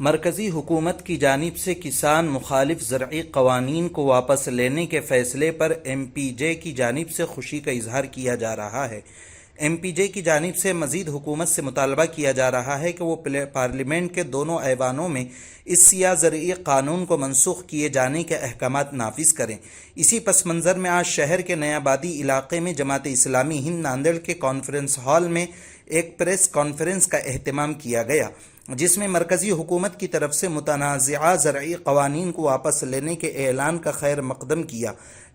मरकज़ी हुकूमत की जानिब से किसान मुखालिफ ज़रई क़वानीन को वापस लेने के फ़ैसले पर MPJ की जानिब से खुशी का इजहार किया जा रहा है। MPJ की जानिब से मज़ीद हुकूमत से मुतालबा किया जा रहा है कि वो पार्लियामेंट के दोनों ऐवानों में इस सियाह ज़रई क़ानून को मनसूख किए जाने के अहकामात नाफिज करें। इसी पस मंज़र में आज शहर के नयाबादी इलाके में जमात इस्लामी हिंद नांदेड़ के कॉन्फ्रेंस हॉल में एक प्रेस कॉन्फ्रेंस का एहतमाम किया गया, जिसमें मरकज़ी हुकूमत की तरफ से मुतनाज़िआ ज़रई क़वानीन को वापस लेने के ऐलान का खैर मकदम किया।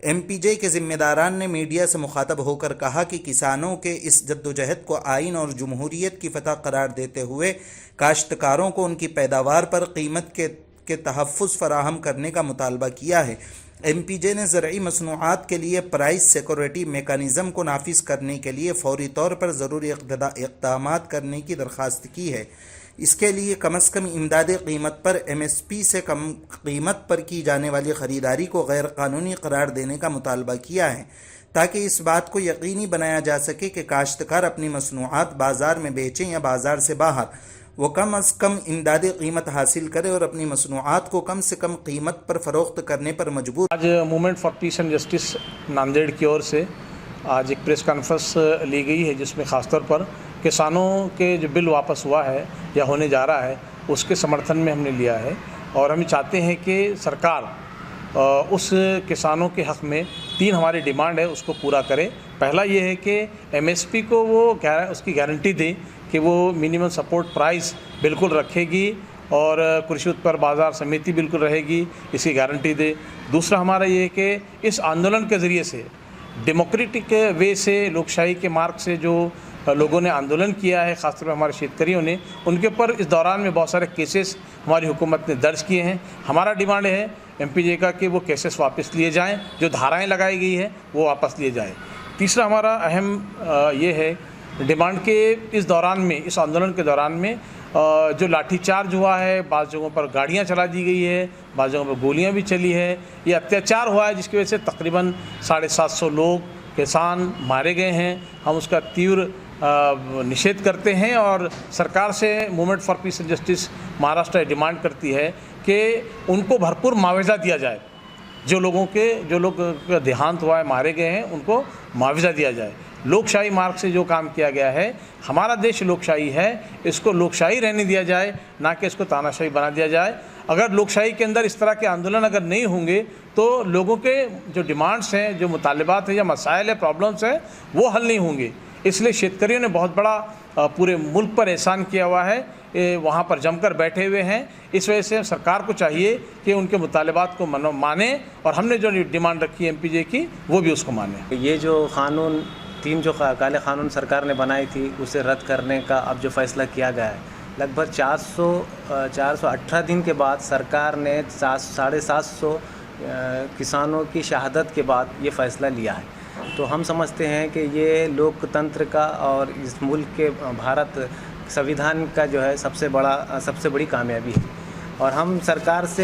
MPJ के ज़िम्मेदारान ने मीडिया से मुखातब होकर कहा कि किसानों के इस जद्दोजहद को आइन और जमहूरियत की फतह करार देते हुए काश्तकारों को उनकी पैदावार पर कीमत के तहफ़्फ़ुज़ फराहम करने का मुतालबा किया है। MPJ ने ज़रई मसनूआत के लिए प्राइस सिक्योरिटी मेकानिज़म को नाफिज करने के लिए फौरी तौर पर ज़रूरी इक़दामात करने की दरख्वास्त की है। इसके लिए कम अज़ कम इमदादी कीमत पर MSP से कम कीमत पर की जाने वाली ख़रीदारी को गैर कानूनी करार देने का मुतालबा किया है, ताकि इस बात को यकीनी बनाया जा सके कि काश्तकार अपनी मसनूआत बाज़ार में बेचें या बाज़ार से बाहर वो कम अज़ कम इमदादी कीमत हासिल करे और अपनी मसनूआत को कम से कम कीमत पर फ़रोख्त करने पर मजबूर। आज movement for piece and justice Nanded की ओर से आज एक प्रेस कॉन्फ्रेंस ली गई है, जिसमें ख़ासतौर पर किसानों के जो बिल वापस हुआ है या होने जा रहा है उसके समर्थन में हमने लिया है। और हम चाहते हैं कि सरकार उस किसानों के हक़ में 3 हमारी डिमांड है उसको पूरा करे। पहला ये है कि MSP को वो उसकी गारंटी दे कि वो मिनिमम सपोर्ट प्राइस बिल्कुल रखेगी और कृषि उत्पाद बाज़ार समिति बिल्कुल रहेगी, इसकी गारंटी दे। दूसरा हमारा ये है कि इस आंदोलन के ज़रिए से डेमोक्रेटिक वे से, लोकशाही के मार्ग से जो लोगों ने आंदोलन किया है, ख़ासतौर पर हमारे शेतकरियों ने, उनके ऊपर इस दौरान में बहुत सारे केसेस हमारी हुकूमत ने दर्ज किए हैं। हमारा डिमांड है MPJ का कि वो केसेस वापस लिए जाएं, जो धाराएं लगाई गई है वो वापस लिए जाएं। तीसरा हमारा अहम ये है डिमांड के इस दौरान में, इस आंदोलन के दौरान में जो लाठीचार्ज हुआ है, बाज़ जगहों पर गाड़ियाँ चला दी गई है, बाज़ जगहों पर गोलियाँ भी चली है, ये अत्याचार हुआ है जिसकी वजह से तकरीबन 750 लोग किसान मारे गए हैं। हम उसका तीव्र निषेध करते हैं और सरकार से movement for piece and justice Maharashtra demand करती है कि उनको भरपूर मुआवजा दिया जाए। जो लोग का देहांत हुआ है, मारे गए हैं, उनको मुआवजा दिया जाए। लोकशाही मार्ग से जो काम किया गया है, हमारा देश लोकशाही है, इसको लोकशाही रहने दिया जाए, ना कि इसको तानाशाही बना दिया जाए। अगर लोकशाही के अंदर इस तरह के आंदोलन अगर नहीं होंगे तो लोगों के जो डिमांड्स हैं, जो मुतालिबात हैं या मसाइल है, प्रॉब्लम्स हैं, वो हल नहीं होंगे। इसलिए शेतकरियों ने बहुत बड़ा पूरे मुल्क पर एहसान किया हुआ है, वहाँ पर जमकर बैठे हुए हैं। इस वजह से सरकार को चाहिए कि उनके मुतालिबात को माने और हमने जो डिमांड रखी है MPJ की वो भी उसको माने। ये जो कानून 3 जो काले कानून सरकार ने बनाई थी उसे रद्द करने का अब जो फैसला किया गया है, लगभग 418 दिन के बाद सरकार ने 750 किसानों की शहादत के बाद ये फ़ैसला लिया है। तो हम समझते हैं कि ये लोकतंत्र का और इस मुल्क के भारत संविधान का जो है सबसे बड़ी कामयाबी है। और हम सरकार से